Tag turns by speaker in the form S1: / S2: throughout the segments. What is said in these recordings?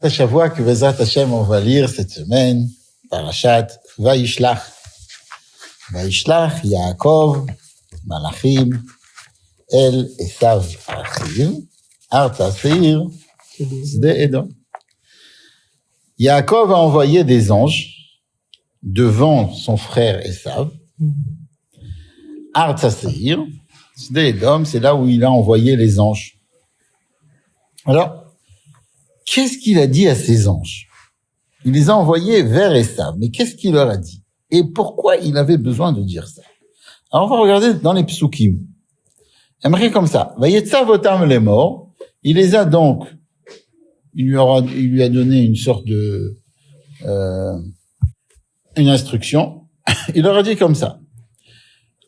S1: Shavua que Bezrat Hashem, on va lire cette semaine, Parashat Vayishlach. Vayishlach Yaakov Malachim El Esav Achiv Arta Seir Sde Edom. Yaakov a envoyé des anges devant son frère Esav. Arta Seir Sde Edom, c'est là où il a envoyé les anges. Alors, qu'est-ce qu'il a dit à ces anges? Il les a envoyés vers Esav. Mais qu'est-ce qu'il leur a dit? Et pourquoi il avait besoin de dire ça? Alors, on va regarder dans les psukim. Aimerait comme ça. Vayetzav otam les morts. Il les a donc, il lui a donné une sorte de, une instruction. Il leur a dit comme ça.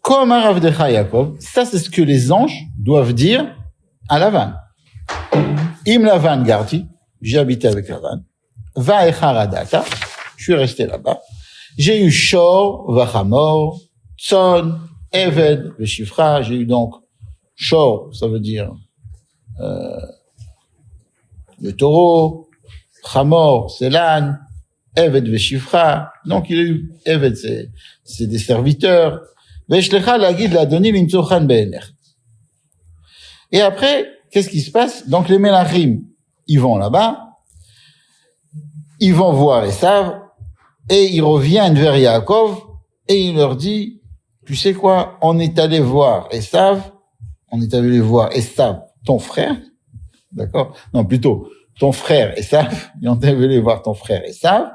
S1: Kom aravdecha Yaakov. Ça, c'est ce que les anges doivent dire à Lavan. Im Lavan garti. J'ai habité avec Lavan. Va echaradata. Je suis resté là-bas. J'ai eu Shor, Vachamor, Tson, Eved, Veshifra. J'ai eu donc Shor, ça veut dire le taureau. Chamor, c'est l'âne. Eved, Veshifra. Donc il a eu Eved, c'est des serviteurs. Veshlecha lagid la doni limtzochan be'ener. Et après, qu'est-ce qui se passe? Donc les Melachim, ils vont là-bas, ils vont voir Esav, et ils reviennent vers Yaakov, et il leur dit, tu sais quoi, on est allé voir Esav, ton frère, d'accord? Non, plutôt, ton frère Esav, et on est allé voir ton frère Esav,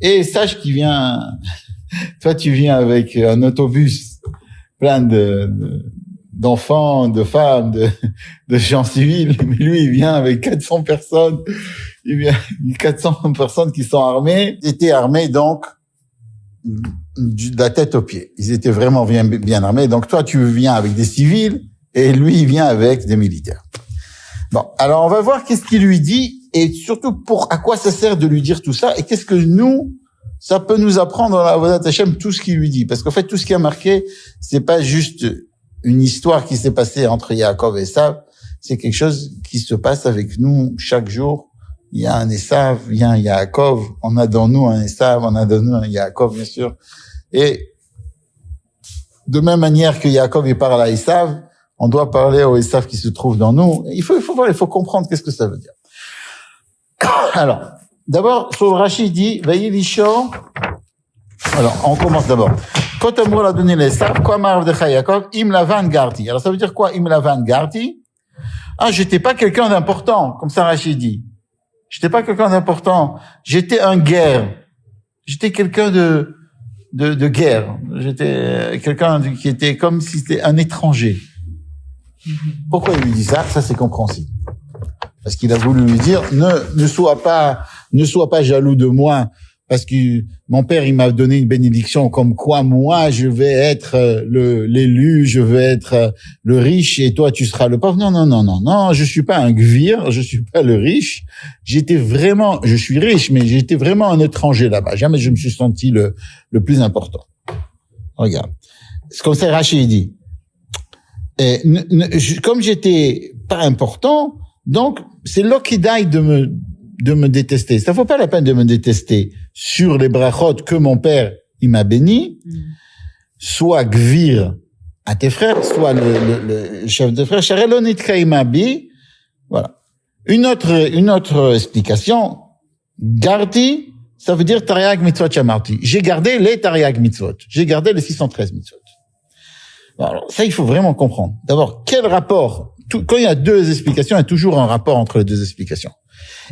S1: et sache qu'il vient, toi tu viens avec un autobus plein d'enfants, de femmes, de gens civils, mais lui, il vient avec 400 personnes. Il vient 400 personnes qui sont armées. Ils étaient armés, donc, de la tête aux pieds. Ils étaient vraiment bien armés. Donc, toi, tu viens avec des civils, et lui, il vient avec des militaires. Bon. Alors, on va voir qu'est-ce qu'il lui dit, et surtout, à quoi ça sert de lui dire tout ça, et qu'est-ce que nous, ça peut nous apprendre dans la Avodat Hashem, tout ce qu'il lui dit. Parce qu'en fait, tout ce qui a marqué, c'est pas juste une histoire qui s'est passée entre Yaakov et Esav, c'est quelque chose qui se passe avec nous chaque jour. Il y a un Esav, il y a un Yaakov, on a dans nous un Esav, on a dans nous un Yaakov, bien sûr. Et de même manière que Yaakov il parle à Esav, on doit parler au Esav qui se trouve dans nous. Il faut voir, il faut comprendre qu'est-ce que ça veut dire. Alors, d'abord, sur le Rashi dit, Vayilishor. Alors, on commence d'abord. Quand Amour a donné l'Esav, quoi Maravdecha Yaakov, Im Lavan Garti. Alors, ça veut dire quoi, Im Lavan Garti? Ah, j'étais pas quelqu'un d'important, comme ça Rachid dit. J'étais pas quelqu'un d'important. J'étais un guerre. J'étais quelqu'un de guerre. J'étais quelqu'un qui était comme si c'était un étranger. Pourquoi il lui dit ça? Ça, c'est compréhensible. Parce qu'il a voulu lui dire, ne sois pas jaloux de moi. Parce que mon père, il m'a donné une bénédiction comme quoi moi, je vais être l'élu, je vais être le riche et toi, tu seras le pauvre. Non, je suis pas un gvir, je suis pas le riche. Je suis riche, mais j'étais vraiment un étranger là-bas. Jamais je me suis senti le plus important. Regarde. C'est comme ça Rachid dit. Et, comme j'étais pas important, donc c'est l'okidai de me détester. Ça vaut pas la peine de me détester sur les brachot que mon père, il m'a béni, soit gvir à tes frères, soit le chef de frère, Sharelonit Kaimabi. Voilà. Une autre explication, Garti, ça veut dire Tariag Mitzvot Shamarti. J'ai gardé les Tariag Mitzvot. J'ai gardé les 613 Mitzvot. Alors, ça, il faut vraiment comprendre. D'abord, quel rapport? Quand il y a deux explications, il y a toujours un rapport entre les deux explications.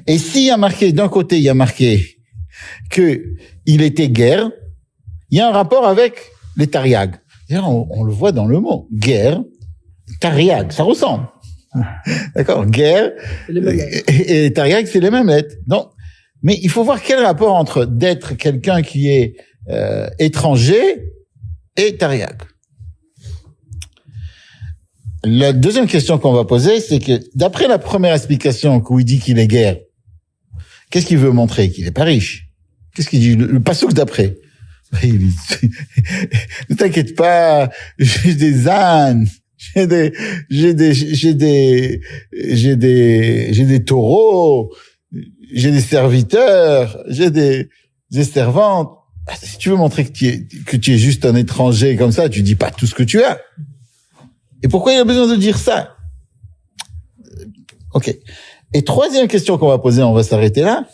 S1: Et s'il y a marqué, d'un côté, il y a marqué que il était guerre, il y a un rapport avec les tariag. D'ailleurs, on le voit dans le mot. Guerre, tariag, ça ressemble. D'accord? Guerre et tariag, c'est les mêmes lettres. Donc, mais il faut voir quel rapport entre d'être quelqu'un qui est étranger et tariag. La deuxième question qu'on va poser, c'est que d'après la première explication où il dit qu'il est guerre, qu'est-ce qu'il veut montrer? Qu'il est pas riche. Qu'est-ce qu'il dit? Le passouk d'après. Ne t'inquiète pas, j'ai des ânes, j'ai des taureaux, j'ai des serviteurs, j'ai des servantes. Si tu veux montrer que tu es juste un étranger comme ça, tu dis pas tout ce que tu as. Et pourquoi il a besoin de dire ça? Ok. Et troisième question qu'on va poser, on va s'arrêter là.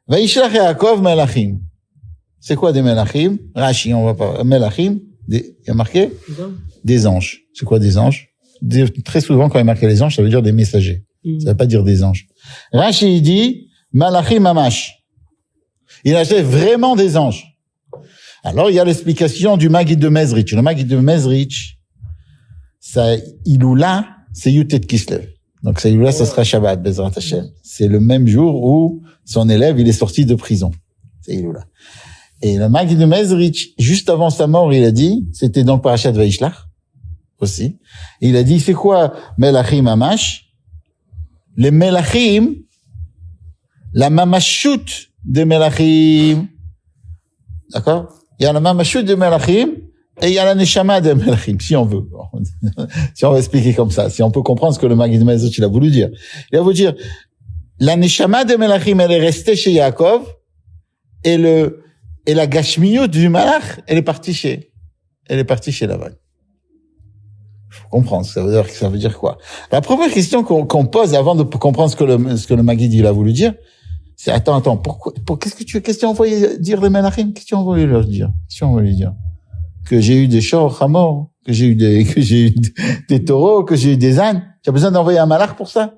S1: Vaishlach Yaakov melachim. C'est quoi des melachim? Rashi, on va pas. Melachim, il y a marqué? Des anges. C'est quoi des anges? Très souvent, quand il y a marqué les anges, ça veut dire des messagers. Ça veut pas dire des anges. Rashi, il dit, malachim mamash. Il achète vraiment des anges. Alors, il y a l'explication du Maggid de Mezrich. Le Maggid de Mezrich, ça, Iloula, c'est Yutet Kislev. Donc, ça, Iloula, ça sera Shabbat, Bezrat Hashem. C'est le même jour où son élève, il est sorti de prison. C'est Iloula. Et le Maggid de Mezrich, juste avant sa mort, il a dit, c'était donc Parashat Vaishlach, aussi. Et il a dit, c'est quoi Melachim Mamash? Les Melachim, la Mamashut de Melachim. D'accord? Il y a la Mamashut de Melachim et il y a la Neshama de Melachim, si on veut. Si on va expliquer comme ça, si on peut comprendre ce que le Maggid de Mezrich, il a voulu dire. Il a voulu dire, la Neshama de Melachim, elle est restée chez Yaakov et la Gashmiyut du Malach, elle est partie chez Lavan. Faut comprendre, ça veut dire quoi? La première question qu'on pose avant de comprendre ce que le Maggid il a voulu dire, c'est attends, qu'est-ce que tu as envoyé dire les Melachim? Qu'est-ce que tu as envoyé leur dire? Qu'est-ce que tu as envoyé dire? Que j'ai eu des chors Hamor, que j'ai eu des taureaux, que j'ai eu des ânes. Tu as besoin d'envoyer un malach pour ça?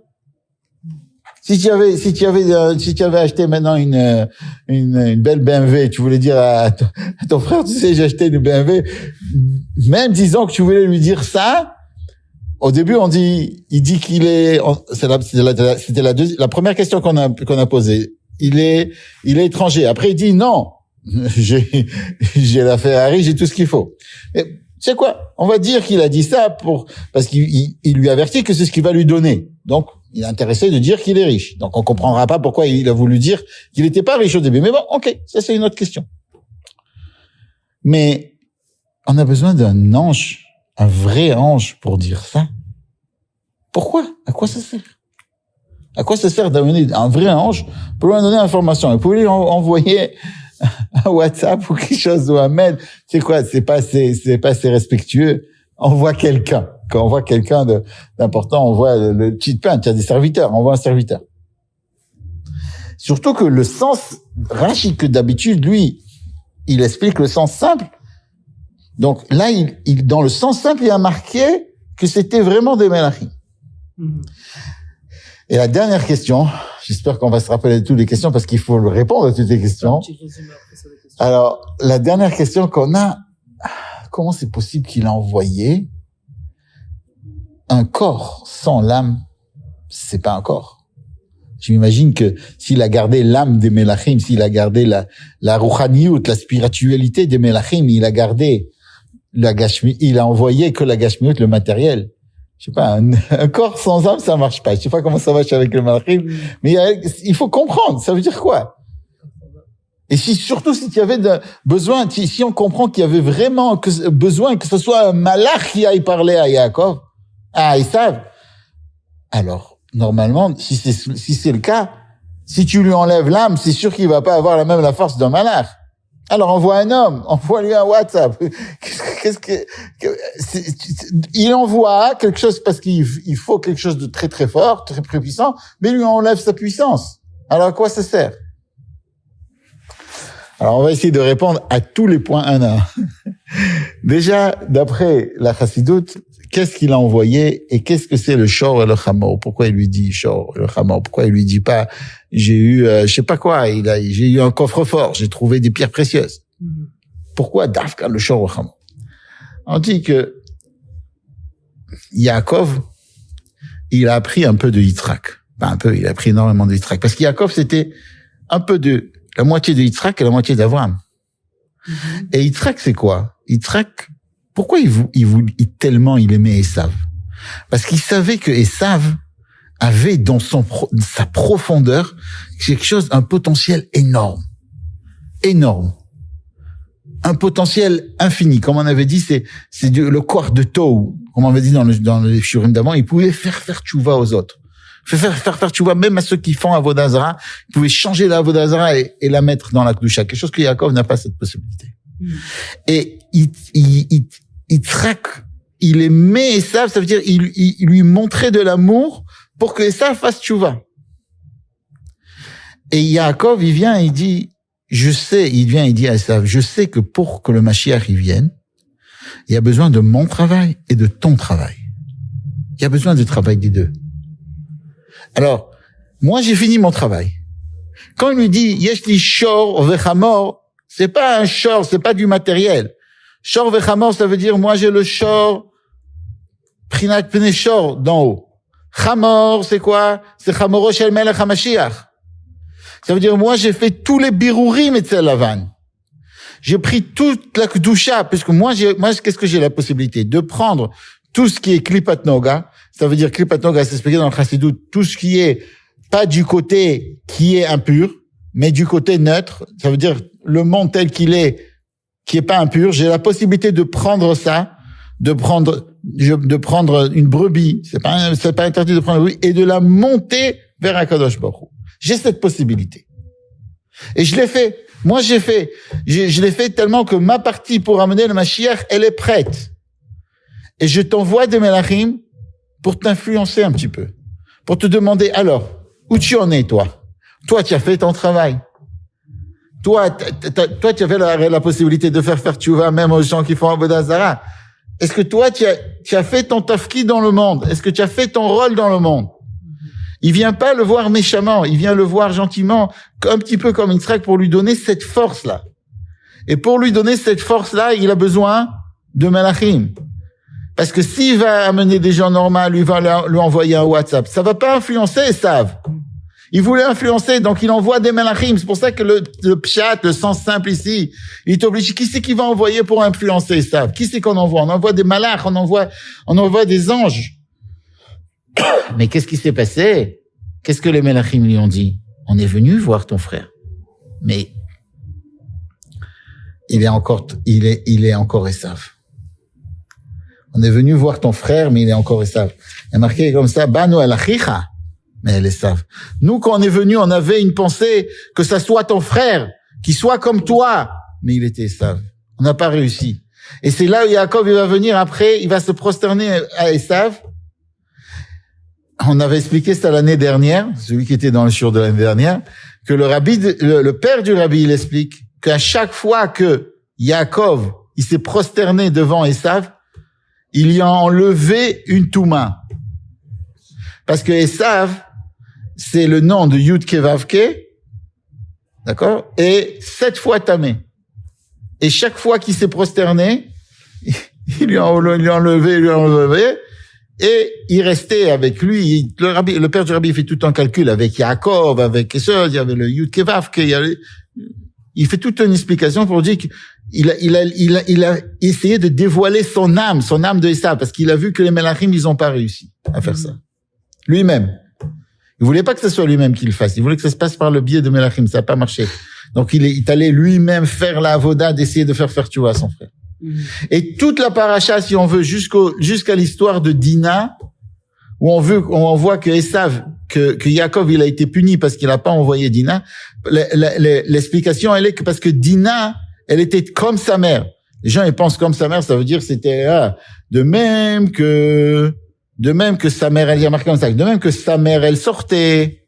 S1: Si tu avais acheté maintenant une belle BMW, tu voulais dire à ton frère, tu sais, j'ai acheté une BMW, même disant que tu voulais lui dire ça, au début, il dit qu'il est, c'était la première question qu'on a posée. Il est étranger. Après, il dit non, j'ai la Ferrari, j'ai tout ce qu'il faut. Et, tu sais quoi? On va dire qu'il a dit ça parce qu'il lui avertit que c'est ce qu'il va lui donner. Donc, il est intéressé de dire qu'il est riche. Donc, on comprendra pas pourquoi il a voulu dire qu'il n'était pas riche au début. Mais bon, ok, ça c'est une autre question. Mais, on a besoin d'un ange, un vrai ange pour dire ça. Pourquoi? À quoi ça sert? À quoi ça sert d'amener un vrai ange pour lui donner l'information? Il pouvait lui envoyer un WhatsApp ou quelque chose ou un mail. C'est quoi? C'est pas assez respectueux. On voit quelqu'un. Quand on voit quelqu'un d'important, on voit le petit pain. Tu as des serviteurs. On voit un serviteur. Surtout que le sens, Rashi, que d'habitude, lui, il explique le sens simple. Donc là, dans le sens simple, il a marqué que c'était vraiment des Melachim. Et la dernière question, j'espère qu'on va se rappeler de toutes les questions parce qu'il faut répondre à toutes les questions. Alors, la dernière question qu'on a, comment c'est possible qu'il a envoyé un corps sans l'âme? C'est pas un corps. Je m'imagine que s'il a gardé l'âme des Melachim, s'il a gardé la rouchaniout, la spiritualité des Melachim, il a gardé il a envoyé que la gashmiout, le matériel. Je sais pas, un corps sans âme, ça marche pas. Je sais pas comment ça marche avec le Melachim, mais il faut comprendre. Ça veut dire quoi? Et surtout si tu avais besoin, si on comprend qu'il y avait vraiment besoin que ce soit un malach qui aille parler à Yaakov, à Esav, alors, normalement, si c'est le cas, si tu lui enlèves l'âme, c'est sûr qu'il va pas avoir la force d'un malach. Alors, envoie un homme, envoie-lui un WhatsApp. Il envoie quelque chose parce qu'il faut quelque chose de très très fort, très très puissant, mais lui enlève sa puissance. Alors, à quoi ça sert? Alors, on va essayer de répondre à tous les points un à un. Déjà, d'après la Chassidoute, qu'est-ce qu'il a envoyé et qu'est-ce que c'est le Shor et le Hamor? Pourquoi il lui dit Shor et le Hamor? Pourquoi il lui dit pas j'ai eu je sais pas quoi, j'ai eu un coffre-fort, j'ai trouvé des pierres précieuses. Pourquoi Dafka le Shor et le Hamor? On dit que Yaakov, il a appris un peu de Yitzhak. Pas un peu, il a appris énormément de Yitzhak parce que Yaakov c'était un peu de la moitié de Yitzhak et la moitié d'Abraham. Et Yitzhak c'est quoi? Yitzhak, pourquoi tellement il aimait Esav? Parce qu'il savait que Esav avait dans sa profondeur quelque chose, un potentiel énorme. Un potentiel infini. Comme on avait dit, c'est le corps de Tohu. Comme on avait dit dans le Shurim d'avant, il pouvait faire tchouva aux autres. faire tchouva même à ceux qui font Avodah Zara. Ils pouvaient changer la Avodah Zara et la mettre dans la Kedusha. Quelque chose que Yaakov n'a pas cette possibilité. Et il traque, il aimait Esav, ça veut dire il lui montrait de l'amour pour que Esav fasse tchouva. Et Yaakov, il vient et il dit, il dit à Esav, je sais que pour que le Mashiach il vienne, il y a besoin de mon travail et de ton travail. Il y a besoin du travail des deux. Alors, moi, j'ai fini mon travail. Quand il lui dit, Yeshli shor vechamor, c'est pas un shor, c'est pas du matériel. Shor vechamor, ça veut dire, moi, j'ai le shor, prinat pene shor, d'en haut. Chamor, c'est quoi? C'est chamoro shel melech hamashiach. Ça veut dire, moi, j'ai fait tous les birourim et Lavan. J'ai pris toute la kedusha, puisque moi, qu'est-ce que j'ai la possibilité? De prendre tout ce qui est klipat noga. Ça veut dire klipat noga, c'est expliqué dans le Chassidut, tout ce qui est pas du côté qui est impur, mais du côté neutre. Ça veut dire le monde tel qu'il est, qui est pas impur. J'ai la possibilité de prendre ça, de prendre une brebis. C'est pas interdit de prendre une brebis et de la monter vers Akadosh Baruch Hu. J'ai cette possibilité. Et je l'ai fait. Moi, je l'ai fait tellement que ma partie pour amener le Mashiach, elle est prête. Et je t'envoie des Melachim pour t'influencer un petit peu. Pour te demander, alors, où tu en es, toi? Toi, tu as fait ton travail. Toi, tu avais la possibilité de faire tchouva même aux gens qui font Avodah Zara. Est-ce que toi, tu as fait ton tafki dans le monde? Est-ce que tu as fait ton rôle dans le monde? Il vient pas le voir méchamment, il vient le voir gentiment, un petit peu comme Yitzhak, pour lui donner cette force-là. Et pour lui donner cette force-là, il a besoin de Malachim. Parce que s'il va amener des gens normaux, lui va lui envoyer un WhatsApp, ça va pas influencer Esav. Il voulait influencer, donc il envoie des Malachim. C'est pour ça que le pshat, le sens simple ici, il est obligé. Qui c'est qui va envoyer pour influencer Esav? Qui c'est qu'on envoie? On envoie des malach, on envoie des anges. Mais qu'est-ce qui s'est passé? Qu'est-ce que les Melachim lui ont dit? On est venu voir ton frère. Mais il est encore Esav. On est venu voir ton frère, mais il est encore Esav. Il est marqué comme ça, Banu el achicha, mais elle est Esav. Nous, quand on est venu, on avait une pensée que ça soit ton frère, qu'il soit comme toi, mais il était Esav. On n'a pas réussi. Et c'est là où Yaakov, il va venir après, il va se prosterner à Esav. On avait expliqué ça l'année dernière, celui qui était dans le shiur de l'année dernière, que le père du rabbi, il explique qu'à chaque fois que Yaakov, il s'est prosterné devant Esav, il y a enlevé une touma. Parce que Esav, c'est le nom de Yud Kevavke, d'accord? Et 7 fois Tamé. Et chaque fois qu'il s'est prosterné, il lui a enlevé, et il restait avec lui. Le père du rabbi, il fait tout un calcul avec Yaakov, avec ça, il y avait le Yud Kevavke, il fait toute une explication pour dire qu'il a essayé de dévoiler son âme de Esav, parce qu'il a vu que les Melachim, ils ont pas réussi à faire ça. Lui-même. Il voulait pas que ce soit lui-même qui le fasse. Il voulait que ça se passe par le biais de Melachim. Ça n'a pas marché. Donc, il est allé lui-même faire la avoda d'essayer de faire tchouva à son frère. Et toute la paracha, si on veut, jusqu'à l'histoire de Dina, où on voit que Esav, que Yaakov, il a été puni parce qu'il n'a pas envoyé Dina. L'explication, elle est que parce que Dina, elle était comme sa mère. Les gens, ils pensent comme sa mère, ça veut dire c'était, de même que sa mère, elle y a marqué comme ça, de même que sa mère, elle sortait.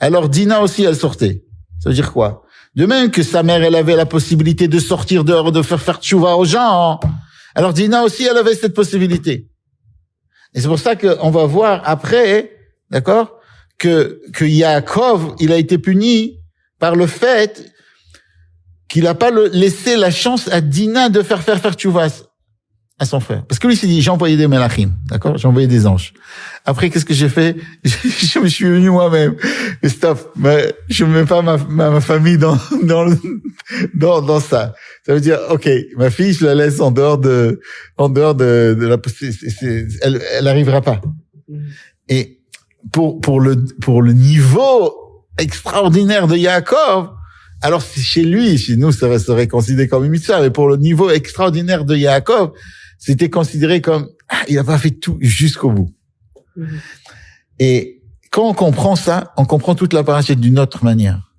S1: Alors Dina aussi, elle sortait. Ça veut dire quoi? De même que sa mère, elle avait la possibilité de sortir dehors, de faire tchouva aux gens. Alors Dina aussi, elle avait cette possibilité. Et c'est pour ça qu'on va voir après, d'accord, que Yaakov, il a été puni par le fait qu'il n'a pas laissé la chance à Dina de faire tchouva à son frère. Parce que lui s'est dit, j'ai envoyé des melachim, d'accord? J'ai envoyé des anges. Après, qu'est-ce que j'ai fait? Je me suis venu moi-même. Et stop. Mais je mets pas ma famille dans ça. Ça veut dire, ok, ma fille, je la laisse en dehors de la possibilité. Elle arrivera pas. Et pour le niveau extraordinaire de Yaakov, alors chez lui, chez nous, ça serait considéré comme une mitzvah, mais pour le niveau extraordinaire de Yaakov, c'était considéré comme, il a pas fait tout jusqu'au bout. Et quand on comprend ça, on comprend toute la paracha d'une autre manière.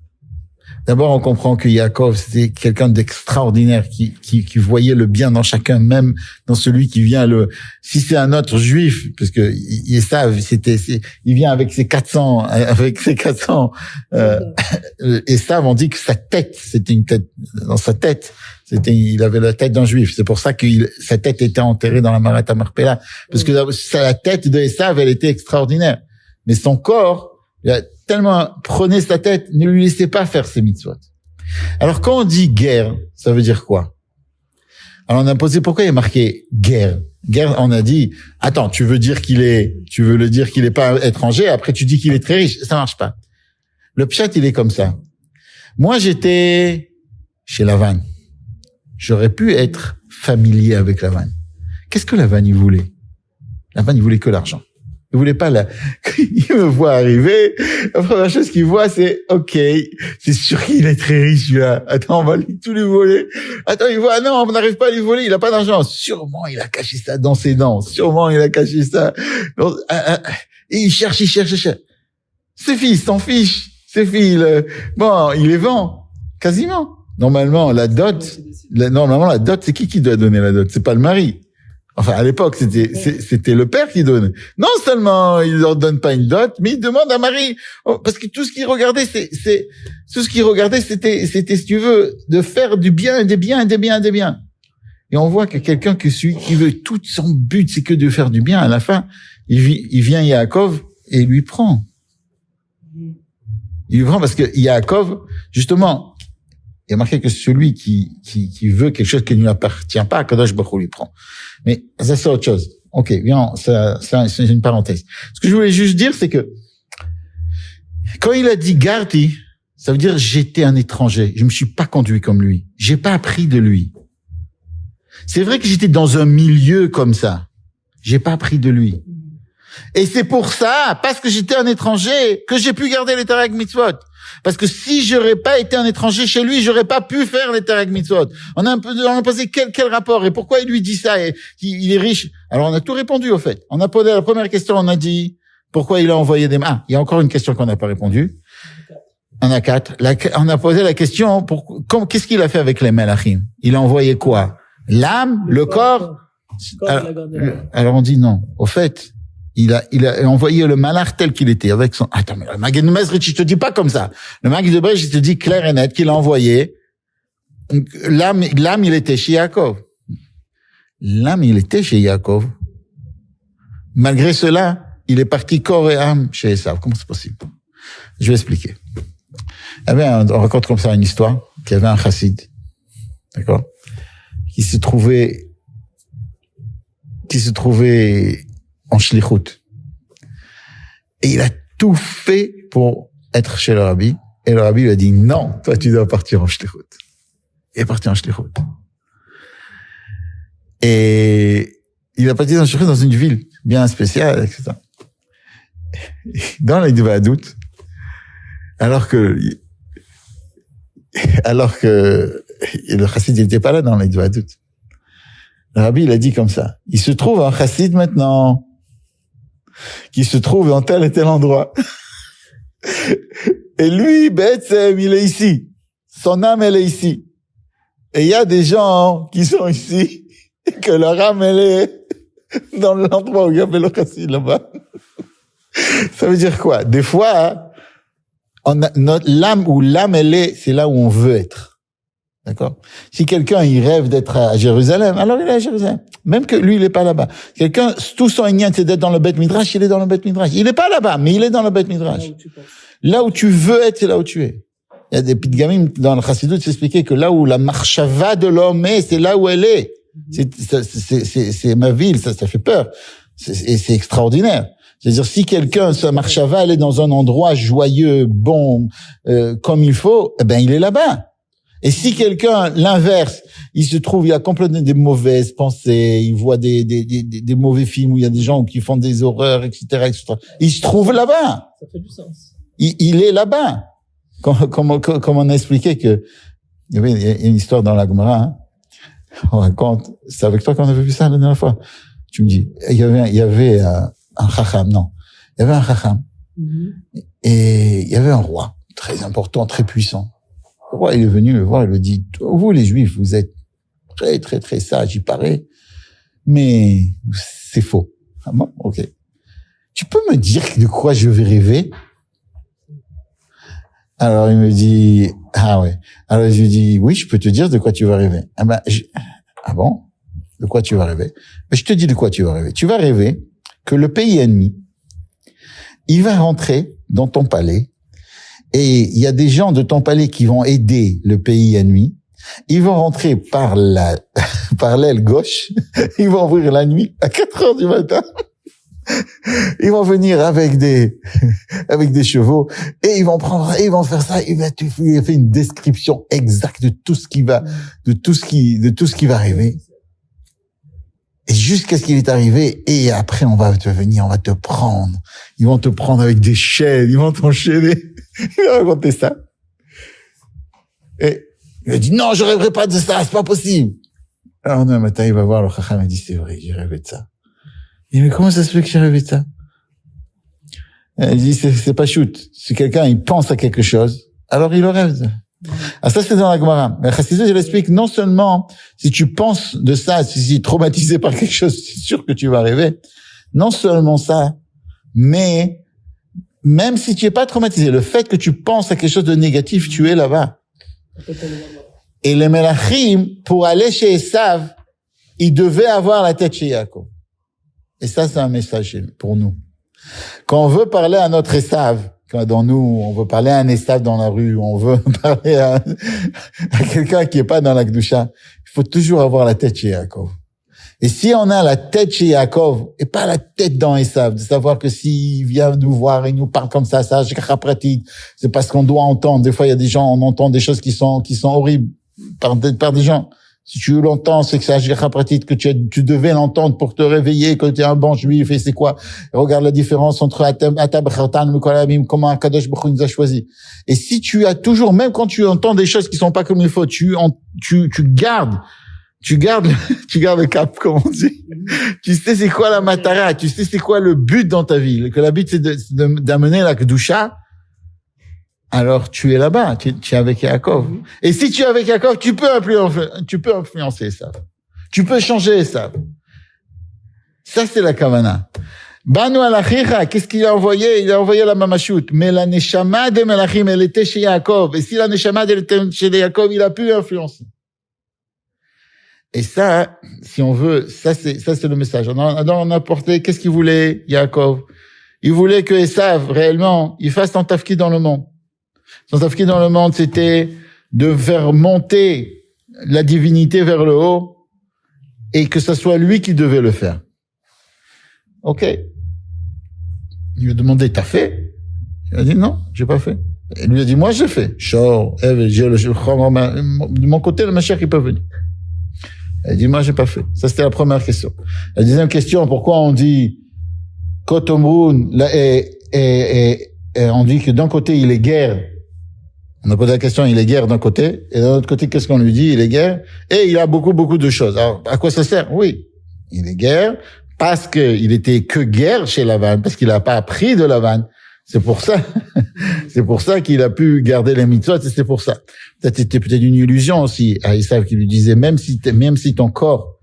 S1: D'abord, on comprend que Yaakov, c'était quelqu'un d'extraordinaire qui voyait le bien dans chacun, même dans celui qui vient si c'est un autre juif, parce que Esav, il vient avec ses 400, Esav, on dit que sa tête, c'était une tête, dans sa tête, il avait la tête d'un juif. C'est pour ça que sa tête était enterrée dans la Marat Marpella. Parce que la tête de Esav, elle était extraordinaire. Mais son corps, tellement prenez sa tête, ne lui laissez pas faire ses mitzvot. Alors quand on dit guerre, ça veut dire quoi? Alors on a posé pourquoi il est marqué guerre. Guerre, on a dit attends, tu veux le dire qu'il est pas étranger, après tu dis qu'il est très riche, ça marche pas. Le pshat il est comme ça. Moi j'étais chez Lavan. J'aurais pu être familier avec Lavan. Qu'est-ce que Lavan il voulait? Lavan il voulait que l'argent. Il voulait pas il me voit arriver, la première chose qu'il voit, c'est, OK, c'est sûr qu'il est très riche, là. Attends, on va tout lui voler. Attends, il voit, non, on n'arrive pas à lui voler, il a pas d'argent. Sûrement, il a caché ça dans ses dents. Sûrement, il a caché ça. Et il cherche. Ses filles s'en fichent. Ses filles, bon, il les vend. Quasiment. Normalement, la dot, c'est qui doit donner la dot? C'est pas le mari. Enfin, à l'époque, c'était le père qui donnait. Non seulement il leur donne pas une dot, mais il demande à Marie, parce que tout ce qu'il regardait, c'était, si tu veux, de faire du bien, des biens. Et on voit que quelqu'un qui veut, tout son but, c'est que de faire du bien. À la fin, il vient Yaakov et il lui prend. Il lui prend parce que Yaakov, justement, il y a marqué que celui qui veut quelque chose qui ne lui appartient pas, Kadosh Baruch Hu lui prend. Mais ça, c'est autre chose. OK, bien, ça, c'est une parenthèse. Ce que je voulais juste dire, c'est que quand il a dit Garti, ça veut dire j'étais un étranger. Je me suis pas conduit comme lui. J'ai pas appris de lui. C'est vrai que j'étais dans un milieu comme ça. J'ai pas appris de lui. Et c'est pour ça, parce que j'étais un étranger, que j'ai pu garder les Tarek Mitzvot. Parce que si j'aurais pas été un étranger chez lui, j'aurais pas pu faire les Tarek Mitzvot. On a posé quel rapport et pourquoi il lui dit ça et il est riche. Alors on a tout répondu au fait. On a posé la première question, on a dit pourquoi il a envoyé des il y a encore une question qu'on n'a pas répondu. On a 4. On a posé la question qu'est-ce qu'il a fait avec les Melachim? Il a envoyé quoi? L'âme, le corps? Alors on dit non. Au fait, il a envoyé le malach tel qu'il était avec son. Attends, mais le Magen Mesrich, je te dis pas comme ça. Le Magen de Brech, je te dis clair et net qu'il a envoyé. L'âme, il était chez Yaakov. L'âme, il était chez Yaakov. Malgré cela, il est parti corps et âme chez Esav. Comment c'est possible? Je vais expliquer. On raconte comme ça une histoire qu'il y avait un chassid, d'accord, qui se trouvait en shlichut. Et il a tout fait pour être chez le rabbi. Et le rabbi lui a dit, non, toi, tu dois partir en shlichut. Il est parti en shlichut. Et il a parti en shlichut dans une ville bien spéciale, etc. Dans la Dvadout, alors que le chassid n'était pas là dans la Dvadout. Le rabbi, il a dit comme ça. Il se trouve un chassid maintenant, qui se trouve dans tel et tel endroit. Et lui, il est ici. Son âme, elle est ici. Et il y a des gens qui sont ici, et que leur âme, elle est dans l'endroit où il y avait le chassid là-bas. Ça veut dire quoi? Des fois, l'âme, elle est, c'est là où on veut être. D'accord? Si quelqu'un, il rêve d'être à Jérusalem, alors il est à Jérusalem. Même que lui, il est pas là-bas. Quelqu'un, tout son ignan, c'est d'être dans le Beth Midrash, il est dans le Beth Midrash. Il est pas là-bas, mais il est dans le Beth Midrash. Là où tu veux être, c'est là où tu es. Il y a des pitgamim dans le Chassidut, c'est expliqué que là où la marchava de l'homme est, c'est là où elle est. C'est ma ville, ça fait peur. C'est extraordinaire. C'est-à-dire, si quelqu'un, sa marchava, elle est dans un endroit joyeux, bon, comme il faut, eh ben, il est là-bas. Et si quelqu'un, l'inverse, il se trouve, il a complètement des mauvaises pensées, il voit des mauvais films où il y a des gens qui font des horreurs, etc., il se trouve là-bas.
S2: Ça fait du sens.
S1: Il est là-bas. Comme on a expliqué que, il y a une histoire dans la Gemara, hein. On raconte, c'est avec toi qu'on avait vu ça la dernière fois. Tu me dis, il y avait un chacham, non. Il y avait un chacham Et il y avait un roi très important, très puissant. Le roi, il est venu le voir, il lui dit, vous les Juifs, vous êtes très, très, très sages, il paraît, mais c'est faux. Ah bon? Ok. Tu peux me dire de quoi je vais rêver? Alors il me dit, ah ouais. Alors je lui dis, oui, je peux te dire de quoi tu vas rêver. Ah bon? De quoi tu vas rêver? Je te dis de quoi tu vas rêver. Tu vas rêver que le pays ennemi, il va rentrer dans ton palais et il y a des gens de ton palais qui vont aider le pays ennemi. Ils vont rentrer par l'aile gauche. Ils vont ouvrir la nuit à 4 heures du matin. Ils vont venir avec des chevaux et ils vont faire ça. Il fait une description exacte de tout ce qui va arriver. Et jusqu'à ce qu'il est arrivé, et après on va te prendre. Ils vont te prendre avec des chaînes, ils vont t'enchaîner. Il va raconter ça. Et il a dit, non, je rêverai pas de ça, c'est pas possible. Alors, un matin, il va voir le Chacham et dit, c'est vrai, j'ai rêvé de ça. Il dit, mais comment ça se fait que j'ai rêvé de ça? Il dit, c'est pas shoot. Si quelqu'un, il pense à quelque chose, alors il le rêve. Ah, ça, c'est dans la Gemara. Mais Chassidut, je l'explique, non seulement, si tu penses de ça, si tu es traumatisé par quelque chose, c'est sûr que tu vas rêver. Non seulement ça, mais, même si tu es pas traumatisé, le fait que tu penses à quelque chose de négatif, tu es là-bas. Et les Melachim, pour aller chez Esav, ils devaient avoir la tête chez Yaakov. Et ça, c'est un message pour nous. Quand on veut parler à notre Esav, quand dans nous, on veut parler à un Esav dans la rue, on veut parler à quelqu'un qui est pas dans la Kedusha, il faut toujours avoir la tête chez Yaakov. Et si on a la tête chez Yaakov, et pas la tête dans Esav, de savoir que s'il vient nous voir et nous parle comme ça, c'est parce qu'on doit entendre. Des fois, il y a des gens, on entend des choses qui sont horribles par des gens. Si tu l'entends, c'est que c'est Hashgacha pratique, que tu devais l'entendre pour te réveiller, que tu es un bon juif, et c'est quoi? Regarde la différence entre Atab Khartan, Mukolamim, comment Akadosh Baruch Hu nous a choisi. Et si tu as toujours, même quand tu entends des choses qui sont pas comme il faut, tu gardes le cap, comme on dit. Tu sais c'est quoi la matara, tu sais c'est quoi le but dans ta vie. Que le but c'est d'amener la Kedusha. Alors tu es là-bas, tu es avec Yaakov. Et si tu es avec Yaakov, tu peux influencer ça. Tu peux changer ça. Ça c'est la kavana. Banu al-Achicha, qu'est-ce qu'il a envoyé? Il a envoyé la Mamashut. Mais la Neshama de Melachim, elle était chez Yaakov. Et si la Neshama était chez Yaakov, il a pu influencer. Et ça, si on veut, ça c'est le message. On a apporté, qu'est-ce qu'il voulait, Yaakov? Il voulait que Esav, réellement, il fasse son tafkid dans le monde. Son tafkid dans le monde, c'était de faire monter la divinité vers le haut et que ce soit lui qui devait le faire. Ok. Il lui a demandé, t'as fait? Il a dit, non, j'ai pas fait. Il lui a dit, moi, j'ai fait. De mon côté, le Mashiach, il peut venir. Il a dit, moi, j'ai pas fait. Ça, c'était la première question. La deuxième question, pourquoi on dit, Kotomrun, on dit que d'un côté, il est guerre. On a posé la question, il est guerre d'un côté, et d'un autre côté, qu'est-ce qu'on lui dit? Il est guerre, et il a beaucoup de choses. Alors, à quoi ça sert? Oui, il est guerre, parce qu'il était que guerre chez Lavan, parce qu'il n'a pas appris de Lavan. C'est pour ça qu'il a pu garder les mitzvot, et c'est pour ça. C'était peut-être une illusion aussi à Esav qui lui disait, même si ton corps,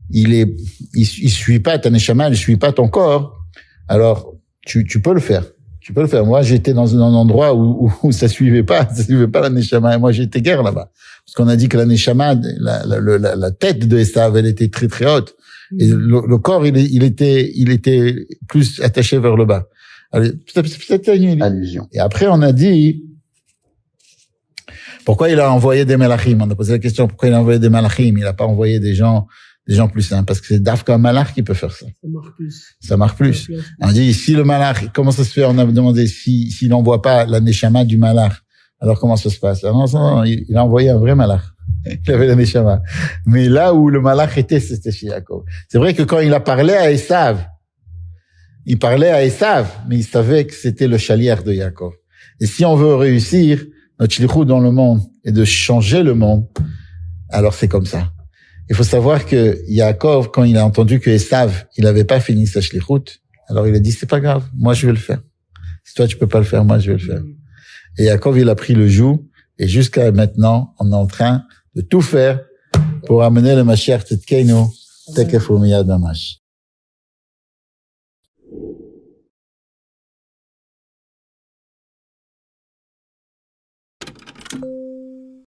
S1: il suit pas ta neshama, il suit pas ton corps, alors, tu peux le faire. Tu peux le faire. Moi, j'étais dans un endroit où ça suivait pas la neshama. Et moi, j'étais guère là-bas. Parce qu'on a dit que la neshama, la tête de Esav, elle était très, très haute. Et le corps, il était plus attaché vers le bas. Alors, peut-être une allusion. Et après, on a dit, pourquoi il a envoyé des malachim? On a posé la question, pourquoi il a envoyé des malachim? Il a pas envoyé des gens plus simples. Parce que c'est Dafka un malach qui peut faire ça. Ça marche plus. On dit, si le malach, comment ça se fait? On a demandé s'il n'envoie pas la neshama du malach. Alors, comment ça se passe? Alors, non, il a envoyé un vrai malach. Il avait la neshama. Mais là où le malach était, c'était chez Yaakov. C'est vrai que quand il a parlé à Esav, mais il savait que c'était le chalier de Yaakov. Et si on veut réussir notre shlichut dans le monde et de changer le monde, alors c'est comme ça. Il faut savoir que Yaakov, quand il a entendu que Esav, il n'avait pas fini sa shlichut, alors il a dit, c'est pas grave, moi je vais le faire. Si toi, tu peux pas le faire, moi, je vais le faire. Et Yaakov, il a pris le joug. Et jusqu'à maintenant, on est en train de tout faire pour amener le Mashiach Tzidkeinu, Tekef Umiyad Mamash.